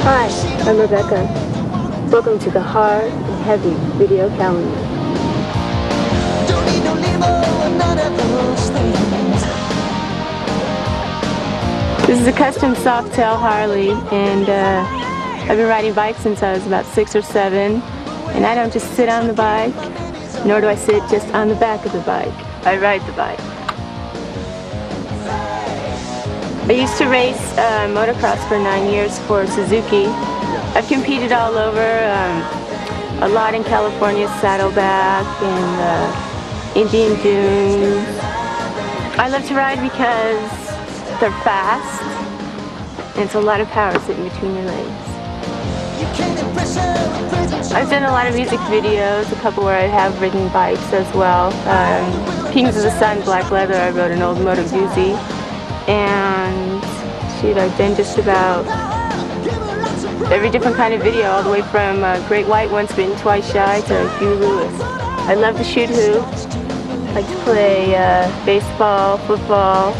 Hi, I'm Rebecca. Welcome to the Hard and Heavy Video Calendar. Don't need no limo, none of those things. This is a custom Softail Harley, and I've been riding bikes since I was about 6 or 7. And I don't just sit on the bike, nor do I sit just on the back of the bike. I ride the bike. I used to race motocross for 9 years for Suzuki. I've competed all over, a lot in California, Saddleback and Indian Dunes. I love to ride because they're fast and it's a lot of power sitting between your legs. I've done a lot of music videos, a couple where I have ridden bikes as well. Kings of the Sun, Black Leather, I rode an old Moto Guzzi. And shoot, I've done just about every different kind of video, all the way from Great White, Once Bitten, Twice Shy to Huey Lewis. I love to shoot hoops. I like to play baseball, football,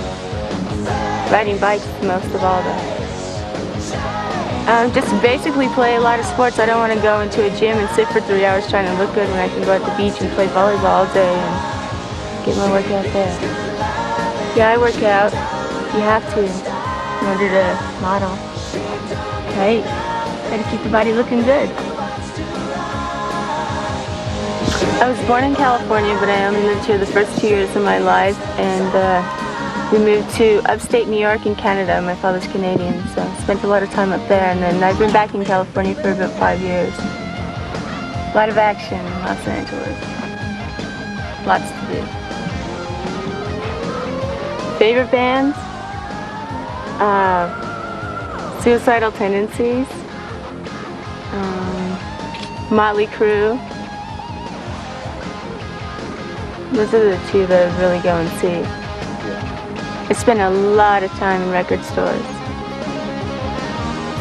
riding bikes most of all though. Just basically play a lot of sports. I don't want to go into a gym and sit for 3 hours trying to look good when I can go at the beach and play volleyball all day and get my workout there. Yeah, I work out. You have to in order to model. Right? Gotta keep the body looking good. I was born in California, but I only lived here the first 2 years of my life, and we moved to upstate New York in Canada. My father's Canadian, so I spent a lot of time up there, and then I've been back in California for about 5 years. A lot of action in Los Angeles. Lots to do. Favorite bands? Suicidal Tendencies, Motley Crue. Those are the two that I really go and see. I spend a lot of time in record stores.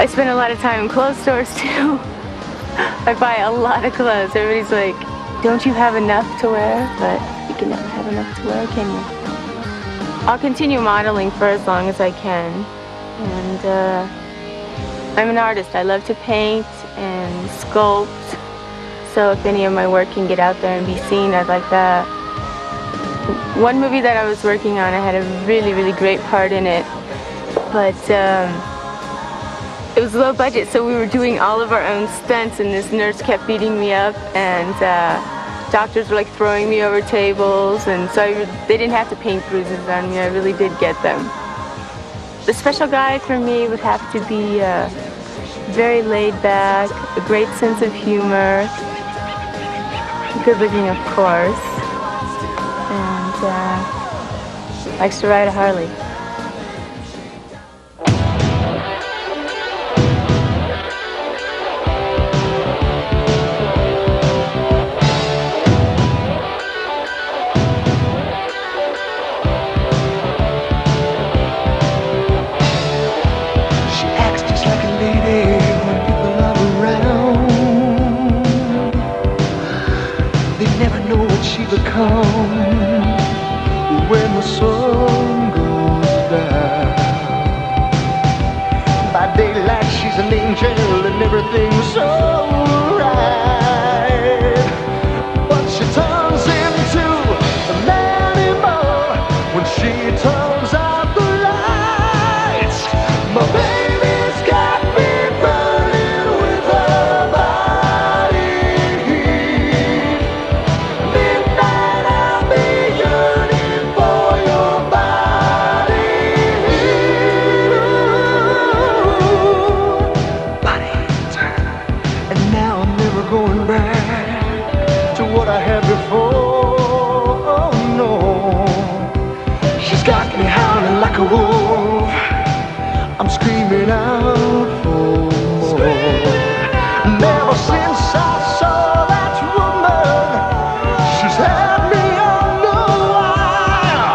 I spend a lot of time in clothes stores too. I buy a lot of clothes. Everybody's like, don't you have enough to wear? But you can never have enough to wear, can you? I'll continue modeling for as long as I can, and I'm an artist. I love to paint and sculpt, so if any of my work can get out there and be seen, I'd like that. One movie that I was working on, I had a really great part in it, but it was low budget, so we were doing all of our own stunts, and this nurse kept beating me up, and doctors were like throwing me over tables, and so they didn't have to paint bruises on me. I really did get them. The special guy for me would have to be very laid back, a great sense of humor, good looking of course, and likes to ride a Harley. When the sun goes down, by daylight she's an angel and everything's so right, but she turns into an animal when she turns out the lights. My baby's got me burning with her body heat. Midnight I'll be yearning for your body. Body time. And now I'm never going back to what I had before. Oh no. She's got me howling like a wolf. I'm screaming out for more. Never since I saw that woman, she's had me on the wire.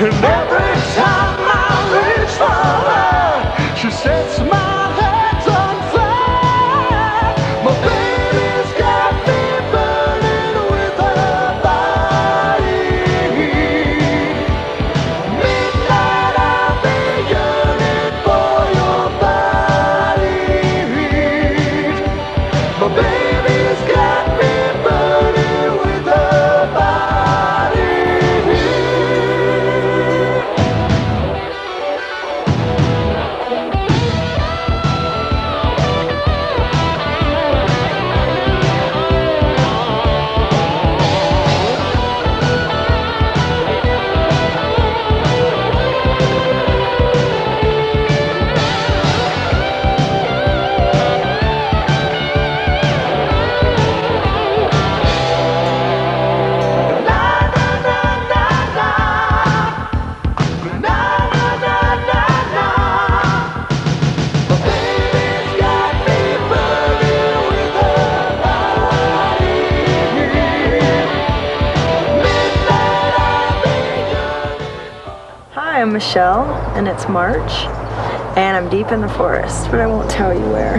And every time I reach for her, she sets my head on fire. My baby's got me burning with her body. Midnight I'll be yearning for your body. Michelle, and it's March, and I'm deep in the forest, but I won't tell you where.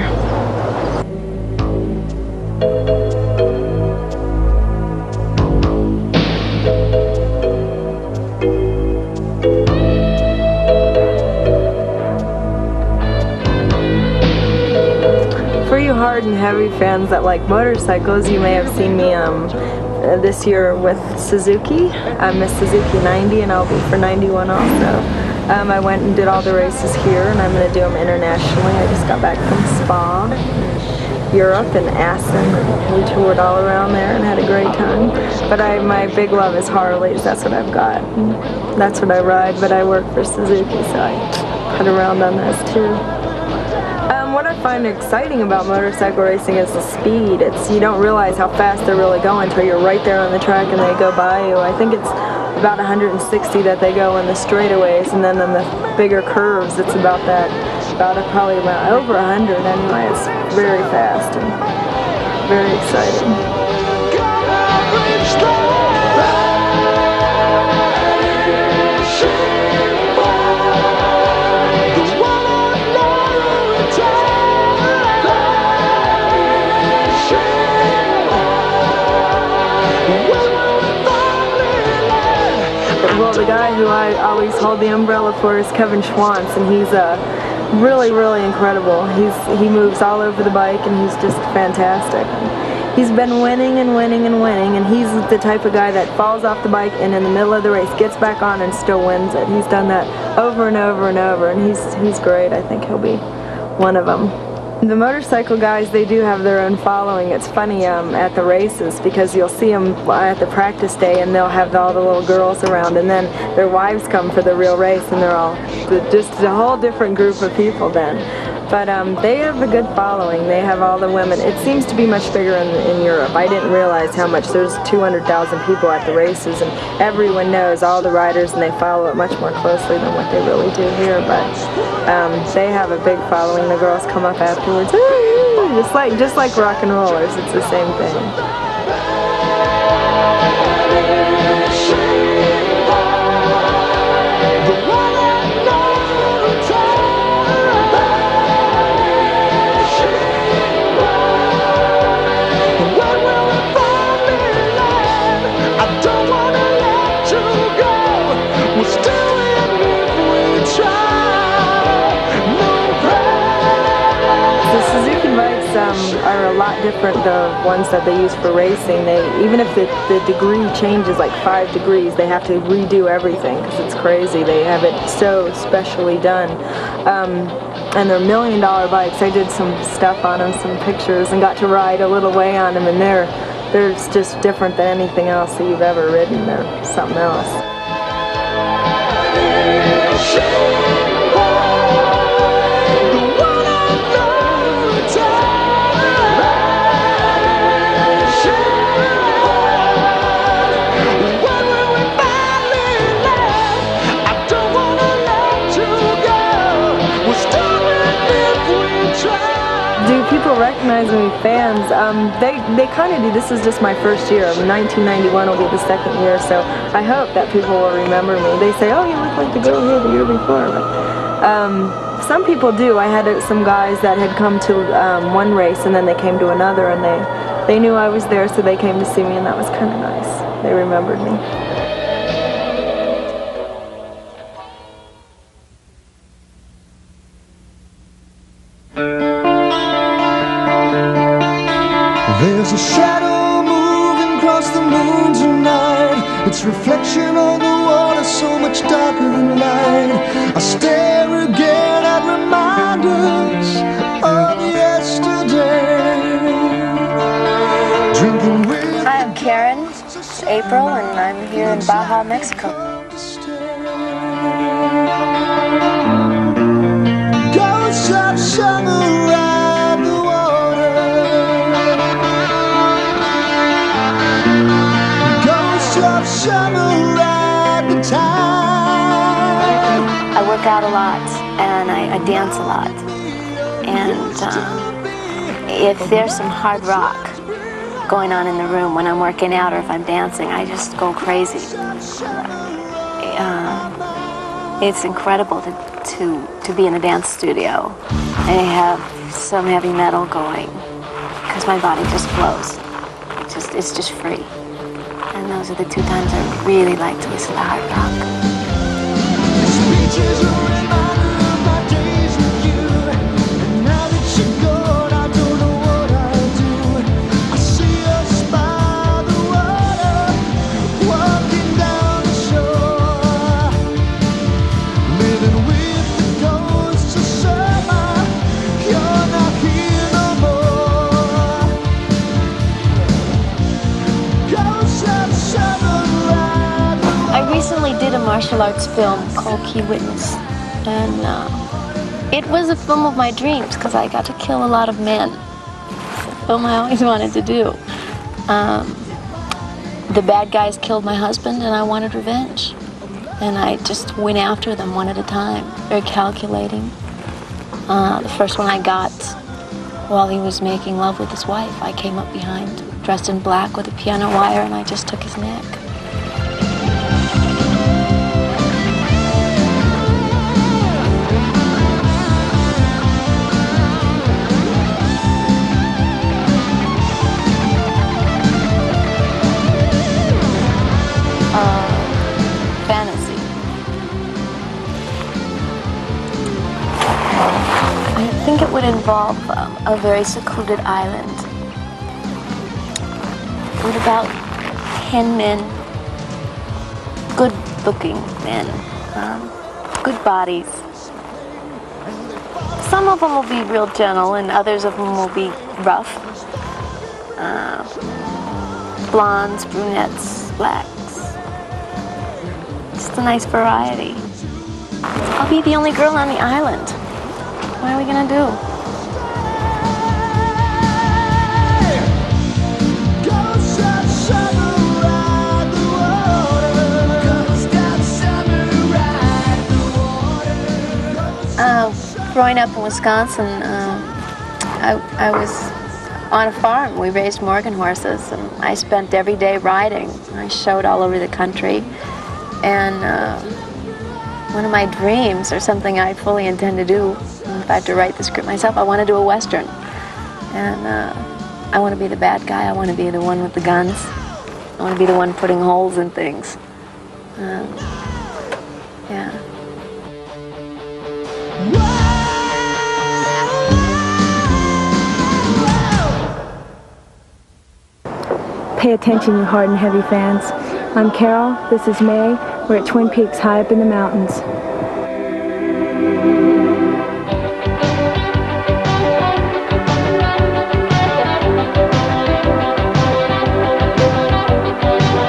For you hard and heavy fans that like motorcycles, you may have seen me this year with Suzuki. I'm Miss Suzuki 90, and I'll be for 91 also. I went and did all the races here, and I'm going to do them internationally. I just got back from Spa, Europe, and Assen, and we toured all around there and had a great time. But my big love is Harleys. That's what I've got. That's what I ride, but I work for Suzuki, so I cut around on those too. What I find exciting about motorcycle racing is the speed. You don't realize how fast they're really going until you're right there on the track and they go by you. I think it's about 160 that they go in the straightaways, and then in the bigger curves it's probably about over 100 anyway. It's very fast and very exciting. Well, the guy who I always hold the umbrella for is Kevin Schwantz, and he's really, really incredible. He moves all over the bike, and he's just fantastic. He's been winning and winning and winning, and he's the type of guy that falls off the bike and in the middle of the race gets back on and still wins it. He's done that over and over and over, and he's great. I think he'll be one of them. The motorcycle guys, they do have their own following. It's funny at the races, because you'll see them at the practice day and they'll have all the little girls around, and then their wives come for the real race, and they're all just a whole different group of people then. But they have a good following. They have all the women. It seems to be much bigger in Europe. I didn't realize how much. There's 200,000 people at the races, and everyone knows all the riders, and they follow it much more closely than what they really do here. But they have a big following. The girls come up afterwards, just like rock and rollers. It's the same thing. Are a lot different, the ones that they use for racing. Even if the degree changes like 5 degrees, they have to redo everything, because it's crazy. They have it so specially done. And they're $1 million bikes. I did some stuff on them, some pictures, and got to ride a little way on them, and they're just different than anything else that you've ever ridden. They're something else. Do people recognize me, fans? They kind of do. This is just my first year. 1991 will be the second year, so I hope that people will remember me. They say, oh, you look like the girl here the year before. But, some people do. I had some guys that had come to one race, and then they came to another, and they knew I was there, so they came to see me, and that was kind of nice. They remembered me. There's a shadow moving across the moon tonight. Its reflection on the water so much darker than light. I stare again at reminders of yesterday. Drinking with Hi, I'm Karen, April, and I'm here in Baja, Mexico. Ghosts of summer ride the water. Ghosts of summer ride the tide. I work out a lot, and I dance a lot. And if there's some hard rock going on in the room when I'm working out or if I'm dancing, I just go crazy. It's incredible to be in a dance studio and have some heavy metal going, because my body just flows. It's just free. And those are the two times I really like to listen to hard rock. Speeches are reminded of my days with you, and now that you're gone, I don't know what I'll do. I see us by the water, walking down the shore, living with the ghosts of summer. You're not here no more. Ghosts of summer ride the I recently did a martial arts film called Key Witness, and it was a film of my dreams because I got to kill a lot of men. It's a film I always wanted to do. The bad guys killed my husband and I wanted revenge. And I just went after them one at a time, very calculating. The first one I got while he was making love with his wife, I came up behind, dressed in black with a piano wire, and I just took his neck. Fantasy. I think it would involve a very secluded island with about 10 men, good-looking men, good bodies. Some of them will be real gentle, and others of them will be rough. Blondes, brunettes, blacks. Just a nice variety. I'll be the only girl on the island. What are we gonna do? ghosts of summer ride the water. Ghosts of summer ride the water. Growing up in Wisconsin, I was on a farm. We raised Morgan horses, and I spent every day riding. I showed all over the country. And one of my dreams, or something I fully intend to do, if I have to write the script myself, I want to do a Western. And I want to be the bad guy. I want to be the one with the guns. I want to be the one putting holes in things. Yeah. Pay attention, you hard and heavy fans. I'm Carol, this is May. We're at Twin Peaks, high up in the mountains.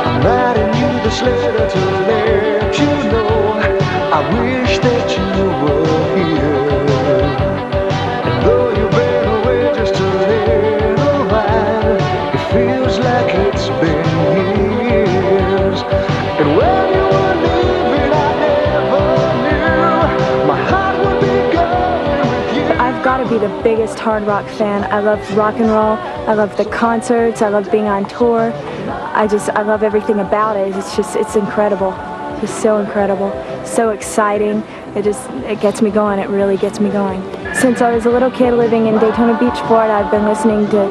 I'm writing you this letter to let you know I wish that you were here. And though you've been away just a little while, it feels like it's been years. And when you were leaving, I never knew my heart would be going with you. I've got to be the biggest hard rock fan. I love rock and roll. I love the concerts. I love being on tour. I love everything about it. It's incredible. Just so incredible. So exciting. It gets me going. It really gets me going. Since I was a little kid living in Daytona Beach, Florida, I've been listening to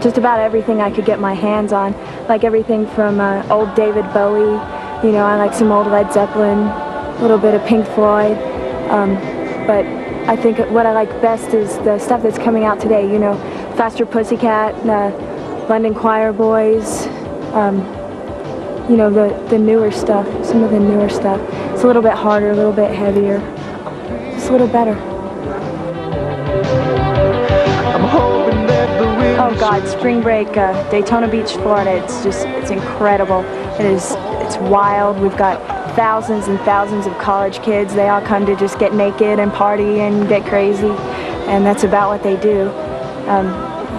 just about everything I could get my hands on. Like everything from old David Bowie. You know, I like some old Led Zeppelin, a little bit of Pink Floyd. But I think what I like best is the stuff that's coming out today. You know, Faster Pussycat, London Choir Boys. You know, the newer stuff, some of the newer stuff. It's a little bit harder, a little bit heavier. It's a little better. I'm hoping that the wind. Oh God, spring break, Daytona Beach, Florida. It's incredible. It's wild. We've got thousands and thousands of college kids. They all come to just get naked and party and get crazy, and that's about what they do.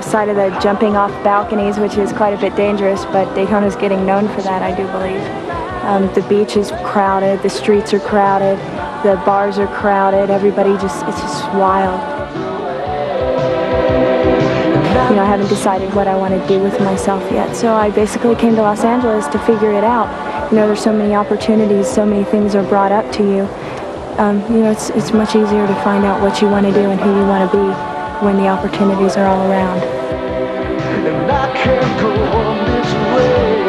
Aside of the jumping off balconies, which is quite a bit dangerous, but Daytona's getting known for that, I do believe. The beach is crowded, the streets are crowded, the bars are crowded, it's just wild. You know, I haven't decided what I want to do with myself yet, so I basically came to Los Angeles to figure it out. you know, there's so many opportunities, so many things are brought up to you. You know, it's much easier to find out what you want to do and who you want to be when the opportunities are all around. And I can't go on this way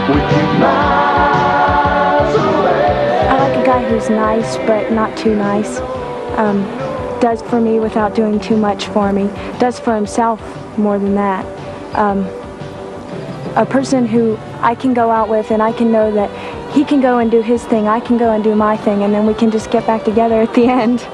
with you miles away. I like a guy who's nice, but not too nice. Does for me without doing too much for me. Does for himself more than that. A person who I can go out with and I can know that he can go and do his thing, I can go and do my thing, and then we can just get back together at the end.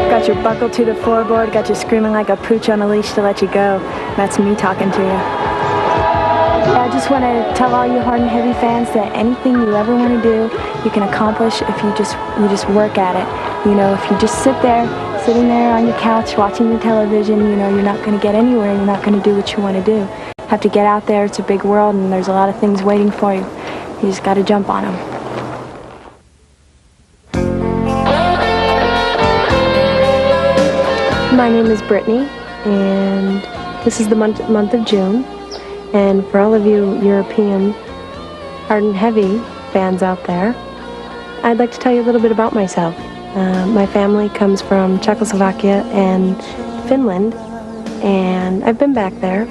Got you buckled to the floorboard, got you screaming like a pooch on a leash to let you go. That's me talking to you. I just want to tell all you Hard and Heavy fans that anything you ever want to do, you can accomplish if you just work at it. You know, if you just sitting there on your couch watching the television, you know, you're not going to get anywhere. You're not going to do what you want to do. You have to get out there. It's a big world, and there's a lot of things waiting for you. You just got to jump on them. My name is Brittany, and this is the month of June. And for all of you European Hard and Heavy fans out there, I'd like to tell you a little bit about myself. My family comes from Czechoslovakia and Finland, and I've been back there.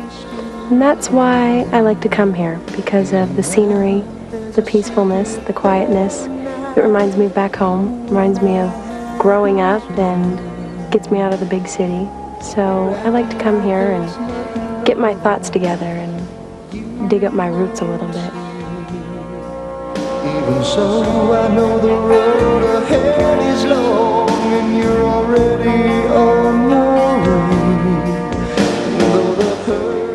And that's why I like to come here, because of the scenery, the peacefulness, the quietness. It reminds me of back home, reminds me of growing up, and gets me out of the big city. So I like to come here and get my thoughts together and dig up my roots a little bit. Even so, I know the road ahead is long, and you're already on your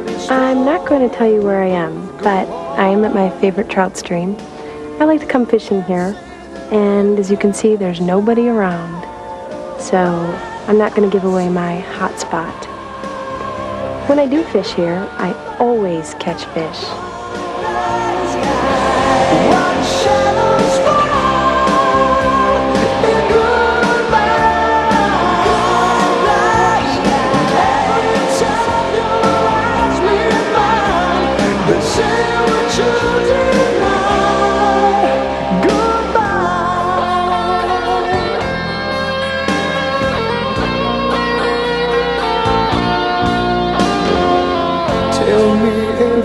way. I'm not going to tell you where I am, but I am at my favorite trout stream. I like to come fishing here, and as you can see, there's nobody around. So I'm not going to give away my hot spot. When I do fish here, I always catch fish.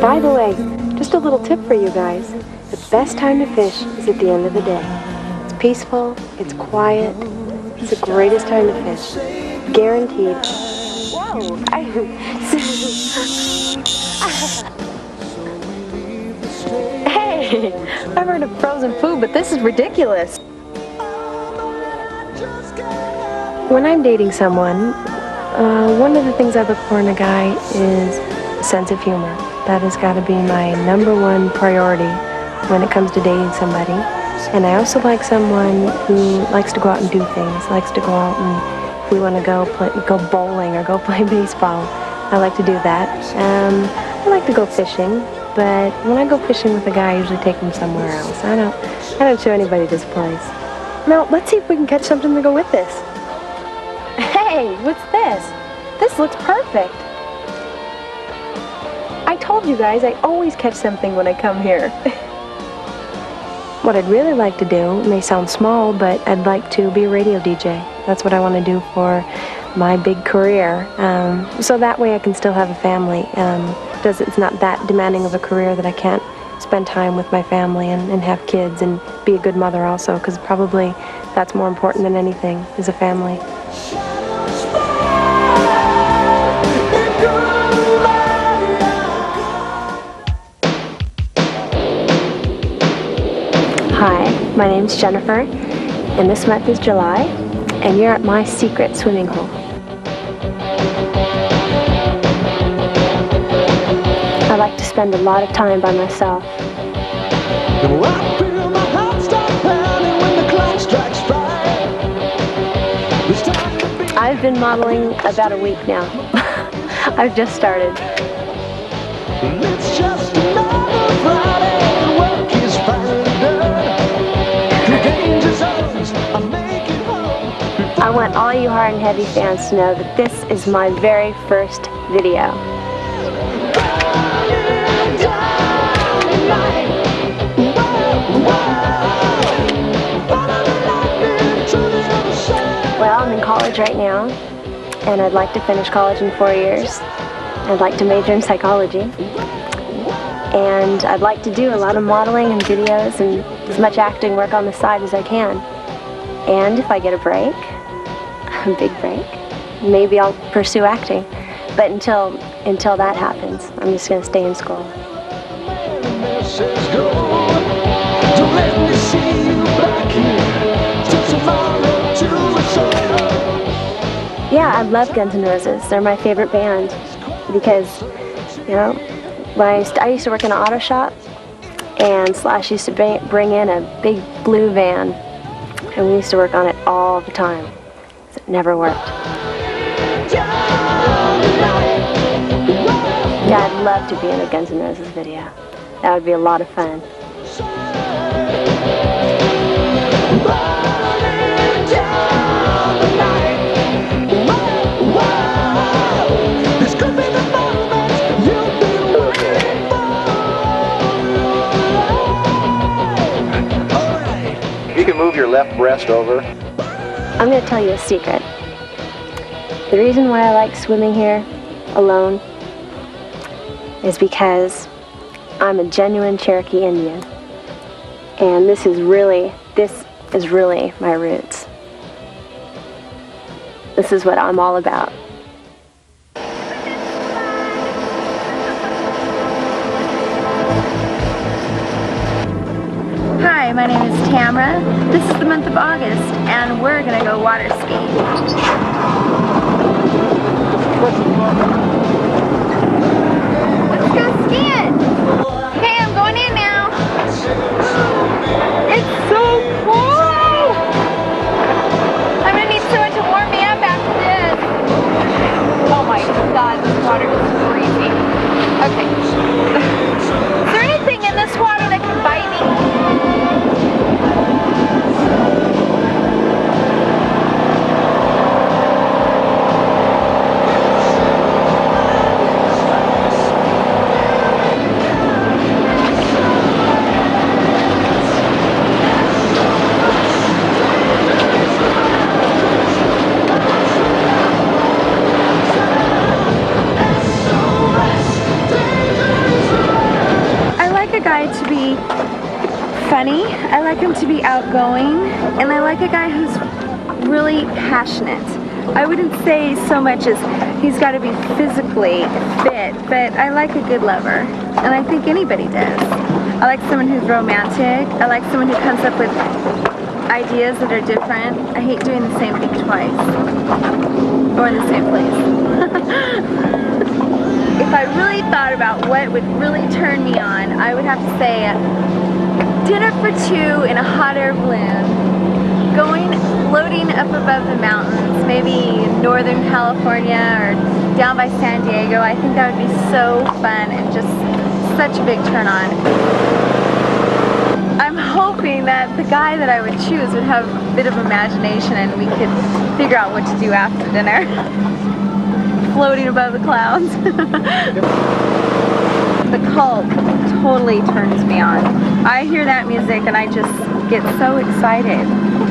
By the way, just a little tip for you guys. The best time to fish is at the end of the day. It's peaceful, it's quiet, it's the greatest time to fish. Guaranteed. Whoa! Hey! I've heard of frozen food, but this is ridiculous. When I'm dating someone, one of the things I look for in a guy is a sense of humor. That has got to be my #1 priority when it comes to dating somebody. And I also like someone who likes to go out and do things, likes to go out and if we want to go bowling or go play baseball, I like to do that. I like to go fishing, but when I go fishing with a guy, I usually take him somewhere else. I don't show anybody this place. Now, let's see if we can catch something to go with this. Hey, what's this? This looks perfect. I told you guys I always catch something when I come here. What I'd really like to do, it may sound small, but I'd like to be a radio DJ. That's what I want to do for my big career. So that way I can still have a family. It's not that demanding of a career that I can't spend time with my family and have kids and be a good mother also, because probably that's more important than anything, is a family. Hi, my name's Jennifer, and this month is July, and you're at my secret swimming hole. I like to spend a lot of time by myself. And I feel my heart start pounding when the clock strikes 5. It's time to be. I've been modeling about a week now. I've just started. It's just another Friday, and work is finally done. The danger's zones, I'm making home. I want all you Hard and Heavy fans to know that this is my very first video. Well, I'm in college right now, and I'd like to finish college in 4 years. I'd like to major in psychology, and I'd like to do a lot of modeling and videos and as much acting work on the side as I can. And if I get a break, a big break, maybe I'll pursue acting. But until that happens, I'm just going to stay in school. Yeah, I love Guns N' Roses. They're my favorite band because, you know, when I used to work in an auto shop, and Slash used to bring in a big blue van, and we used to work on it all the time. It never worked. Yeah, I'd love to be in a Guns N' Roses video. That would be a lot of fun. You can move your left breast over. I'm going to tell you a secret. The reason why I like swimming here alone is because I'm a genuine Cherokee Indian. And this is really my roots. This is what I'm all about. Hi, my name is Tamara. This is the month of August, and we're gonna go water skiing. Let's go skiing! Okay, I'm going in now. It's so cool! I'm gonna need someone to warm me up after this. Oh my god, this water is freezing. Okay. Is there anything in this water that can bite me? To be funny, I like him to be outgoing, and I like a guy who's really passionate. I wouldn't say so much as he's got to be physically fit, but I like a good lover, and I think anybody does. I like someone who's romantic. I like someone who comes up with ideas that are different. I hate doing the same thing twice, or in the same place. If I really thought about what would really turn me on, I would have to say dinner for two in a hot air balloon, floating up above the mountains, maybe Northern California or down by San Diego. I think that would be so fun and just such a big turn on. I'm hoping that the guy that I would choose would have a bit of imagination and we could figure out what to do after dinner. Floating above the clouds. The Cult totally turns me on. I hear that music and I just get so excited.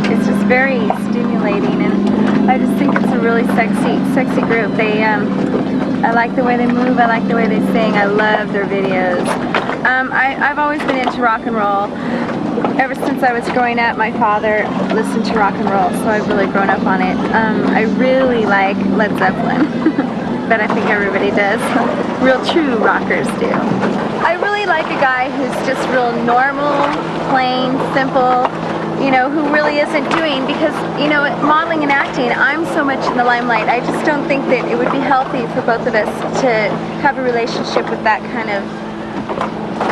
It's just very stimulating, and I just think it's a really sexy group. I like the way they move, I like the way they sing, I love their videos. I've always been into rock and roll. Ever since I was growing up, my father listened to rock and roll, so I've really grown up on it. I really like Led Zeppelin. But I think everybody does. Real true rockers do. I really like a guy who's just real normal, plain, simple, you know, who really isn't doing, because, you know, modeling and acting, I'm so much in the limelight. I just don't think that it would be healthy for both of us to have a relationship with that kind of,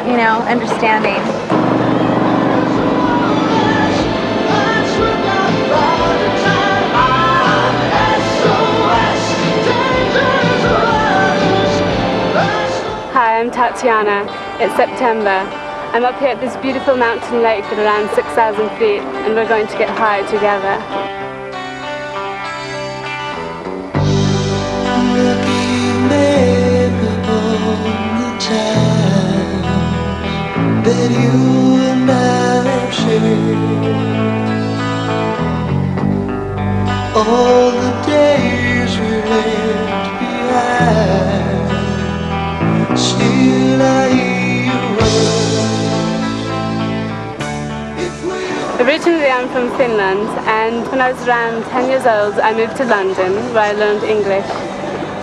you know, understanding. Tatiana. It's September. I'm up here at this beautiful mountain lake at around 6,000 feet, and we're going to get high together. Looking back upon the time that you and I have shared, all the days we left behind, still I hear your words. Originally I'm from Finland, and when I was around 10 years old I moved to London where I learned English,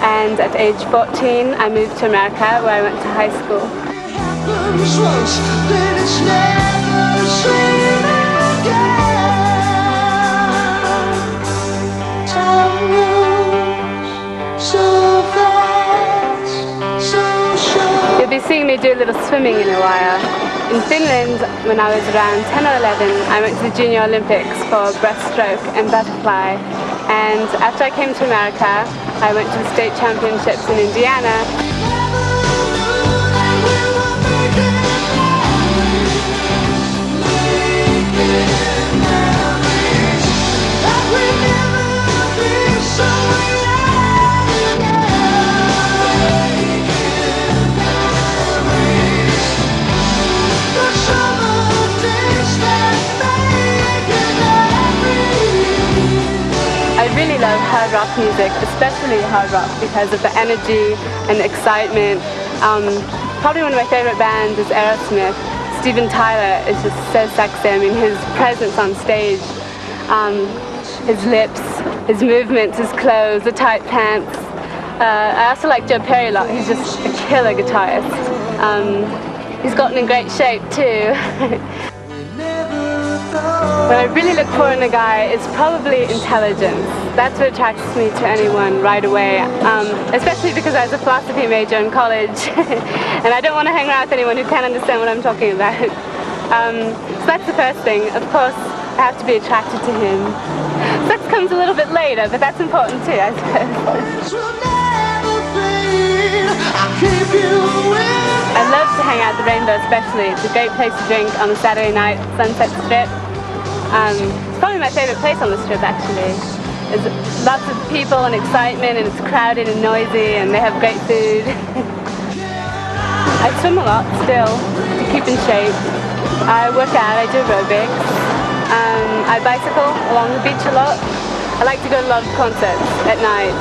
and at age 14 I moved to America where I went to high school. It happens once, then it's never the same again. Time moves so fast, so short. You'll be seeing me do a little swimming in a while. In Finland, when I was around 10 or 11, I went to the Junior Olympics for breaststroke and butterfly. And after I came to America, I went to the state championships in Indiana. I really love hard rock music, especially hard rock, because of the energy and excitement. Probably one of my favorite bands is Aerosmith. Steven Tyler is just so sexy. I mean, his presence on stage, his lips, his movements, his clothes, the tight pants. I also like Joe Perry a lot. He's just a killer guitarist. He's gotten in great shape too. What I really look for in a guy is probably intelligence. That's what attracts me to anyone right away, especially because I was a philosophy major in college and I don't want to hang around with anyone who can't understand what I'm talking about. So that's the first thing. Of course, I have to be attracted to him. Sex comes a little bit later, but that's important too, I suppose. I love to hang out at the Rainbow especially. It's a great place to drink on a Saturday night, Sunset Strip. It's probably my favorite place on the Strip actually. There's lots of people and excitement, and it's crowded and noisy, and they have great food. I swim a lot still to keep in shape. I work out, I do aerobics. I bicycle along the beach a lot. I like to go to a lot of concerts at night.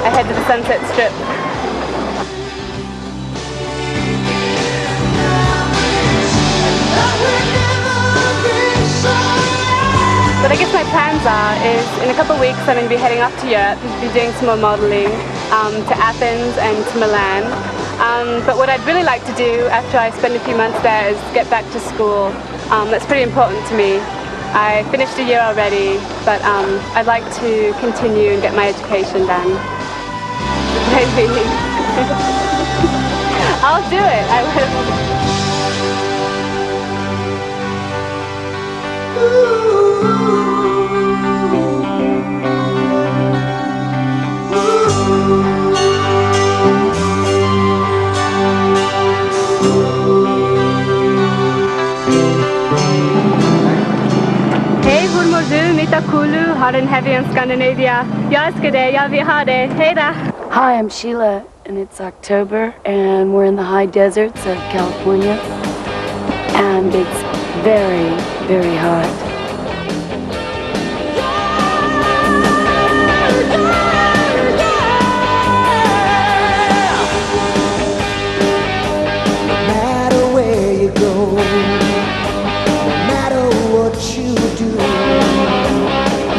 I head to the Sunset Strip. What I guess my plans is, in a couple of weeks I'm going to be heading off to Europe to be doing some more modeling, to Athens and to Milan. But what I'd really like to do after I spend a few months there is get back to school. That's pretty important to me. I finished a year already, but I'd like to continue and get my education done. Maybe. I'll do it, I will. Hej mormor, mitä kuuluu? Har en heavy in Scandinavia. Jag älskar dig, jag vill ha dig. Hej då! Hi, I'm Sheila, and it's October, and we're in the high deserts of California, and it's very, very hot. No matter where you go, no matter what you do,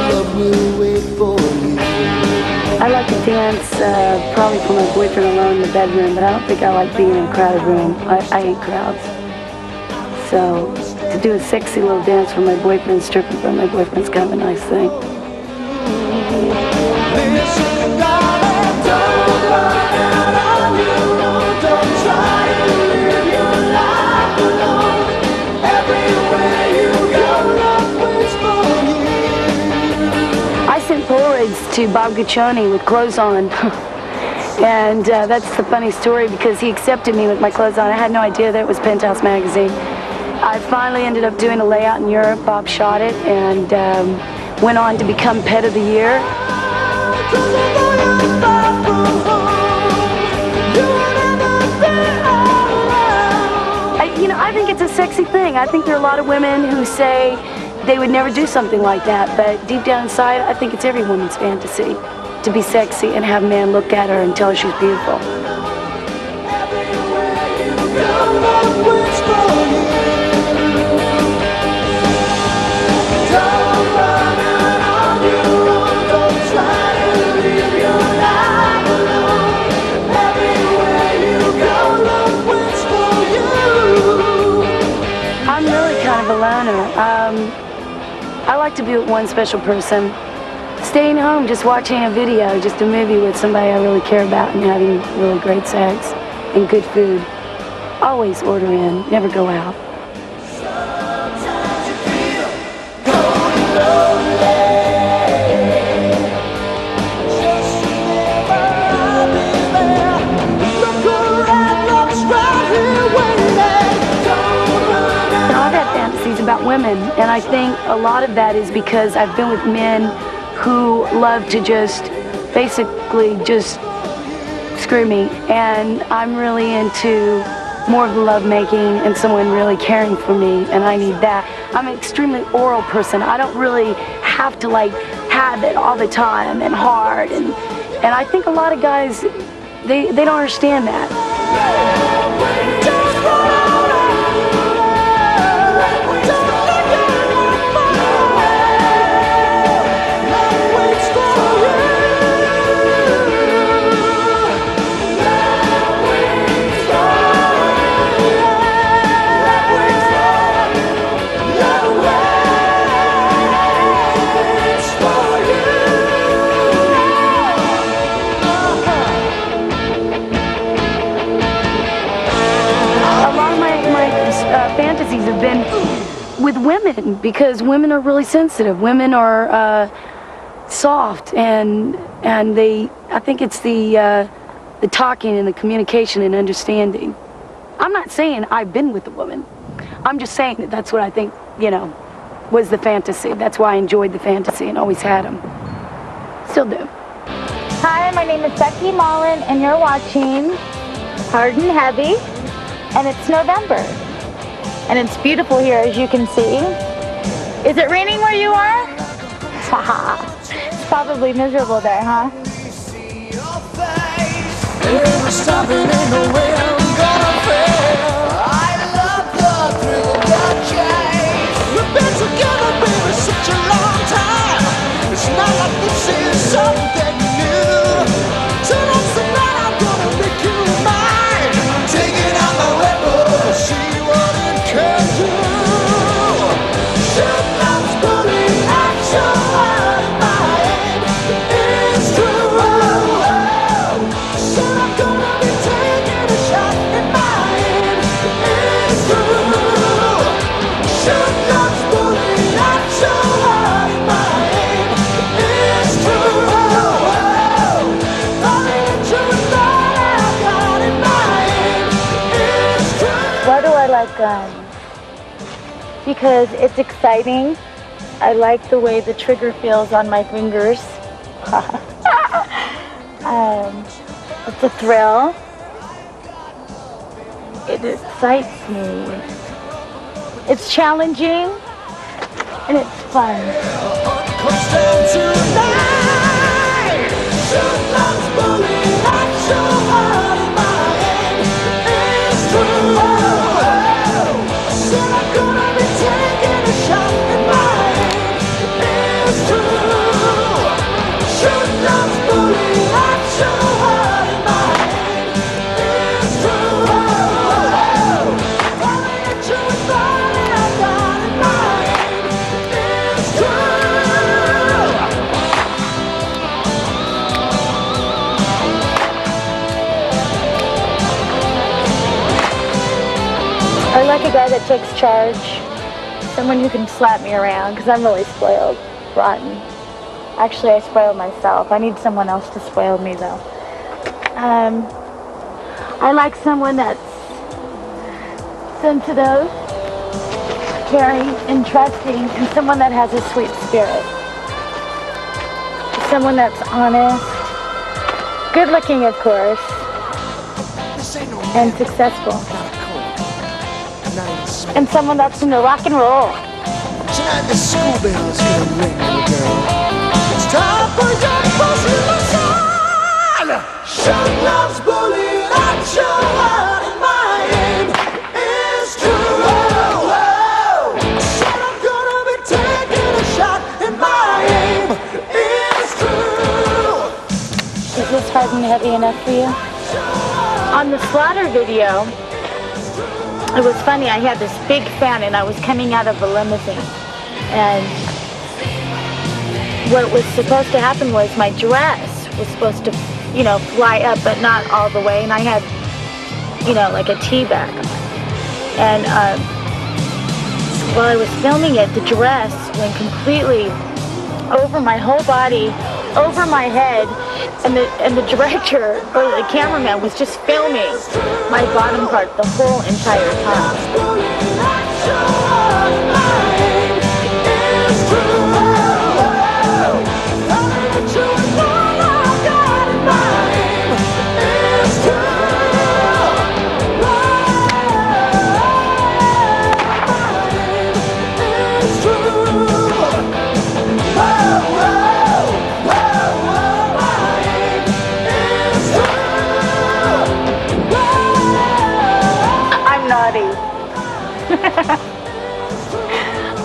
love will wait for you. I like to dance probably for my boyfriend alone in the bedroom, but I don't think I like being in a crowded room. I hate crowds. So to do a sexy little dance for my boyfriend, stripping for my boyfriend's kind of a nice thing. Listen, darling, don't run out on your own. Don't try to live your life alone. Everywhere you go, love waits for you. I sent Polaroids to Bob Guccione with clothes on, And that's the funny story because he accepted me with my clothes on. I had no idea that it was Penthouse magazine. I finally ended up doing a layout in Europe. Bob shot it and went on to become Pet of the Year. I think it's a sexy thing. I think there are a lot of women who say they would never do something like that, but deep down inside, I think it's every woman's fantasy to be sexy and have a man look at her and tell her she's beautiful. I'm really kind of a loner. I like to be with one special person. Staying home, just watching a video, just a movie with somebody I really care about and having really great sex and good food. Always order in, never go out. About women, and I think a lot of that is because I've been with men who love to just basically just screw me, and I'm really into more of the love making and someone really caring for me, and I need that. I'm an extremely oral person. I don't really have to like have it all the time and hard, and I think a lot of guys they don't understand that. Fantasies have been with women because women are really sensitive. Women are soft, and I think it's the talking and the communication and understanding. I'm not saying I've been with a woman. I'm just saying that that's what I think, was the fantasy. That's why I enjoyed the fantasy and always had them. Still do. Hi, my name is Becky Mullen, and you're watching Hard and Heavy, and it's November. And it's beautiful here, as you can see. Is it raining where you are? It's probably miserable there, huh? We've been together, baby, such a long time. It's not like this is something new. Tonight's the night I'm gonna make you mine. Taking out my weapon, see what it can do. Shoot love's bully, I'm so out of my head. It's true. Said I'm gonna be taking a shot in my head. It's true. Shoot love's bully, I'm so out of my head. It's true. Falling into a thought I've got in my head. It's true. Why do I like guns? Because it's exciting. I like the way the trigger feels on my fingers. It's a thrill. It excites me. It's challenging, and it's fun. Comes down tonight. Shoot love's bully, I'm so out of my head. It's true. Said I'm gonna be taking a shot in my head. It's true. Shoot love's bully, I'm so out of my head. It's true. Falling into a thought that I've got in my head. It's true. I like a guy that takes charge. Someone who can slap me around, because I'm really spoiled, rotten. Actually, I spoil myself. I need someone else to spoil me, though. I like someone that's sensitive, caring, and trusting, and someone that has a sweet spirit. Someone that's honest, good looking, of course, and successful. And someone that's into rock and roll. Tonight the school bell is gonna ring, little girl. It's time for your personal son. Young love's bullying at your heart, and my aim is true. Said I'm gonna be taking a shot, and my aim is true. Is this hard and heavy enough for you? On the Slaughter video, it was funny, I had this big fan and I was coming out of a limousine. And what was supposed to happen was my dress was supposed to, fly up, but not all the way. And I had, like a tea bag. And while I was filming it, the dress went completely over my whole body, over my head. And the director, or the cameraman, was just filming my bottom part the whole entire time.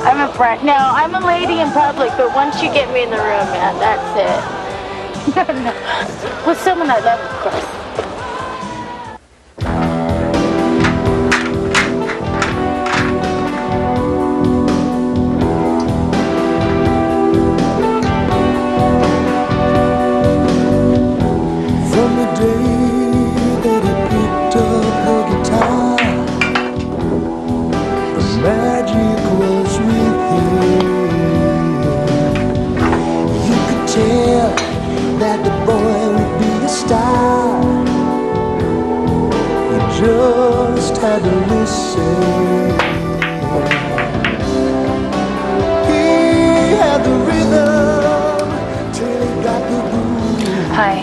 I'm a friend. No, I'm a lady in public, but once you get me in the room, man, that's it. No. With someone I love, of course. From the day that I picked up her guitar, the magic was with him. You could tell that the boy would be a star. You just had to listen. He had the rhythm till he got the groove. Hi,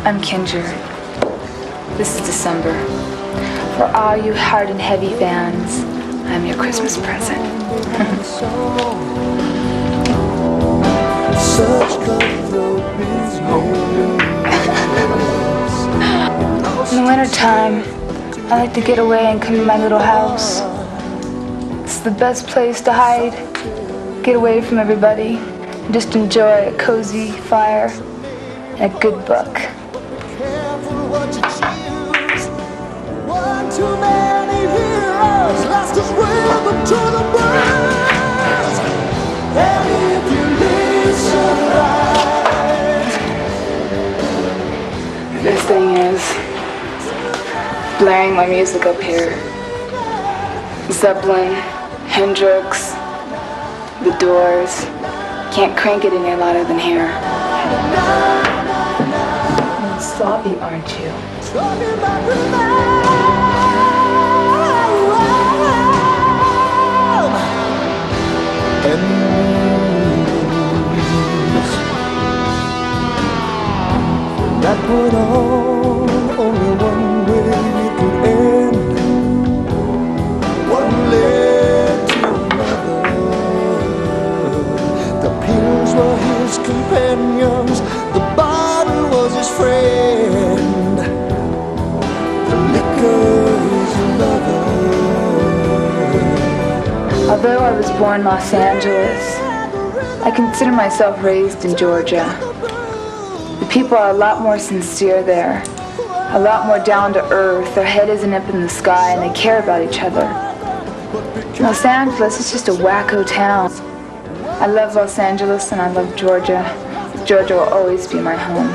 I'm Ginger. This is December. For all you hard and heavy fans, I'm your Christmas present. In the wintertime, I like to get away and come to my little house. It's the best place to hide, get away from everybody, and just enjoy a cozy fire and a good book. One too many heroes lost his rhythm to the birds. And if you listen right, The best thing is blaring my music up here. Zeppelin, Hendrix, The Doors. Can't crank it any louder than here. Sloppy, aren't you? talking about rhythm. And from that point on, only one way it could end. One led to another. The pills were his companions, the bottle was his friend, the liquor his lover. Although I was born in Los Angeles, I consider myself raised in Georgia. The people are a lot more sincere there, a lot more down to earth. Their head isn't up in the sky and they care about each other. Los Angeles is just a wacko town. I love Los Angeles and I love Georgia. Georgia will always be my home.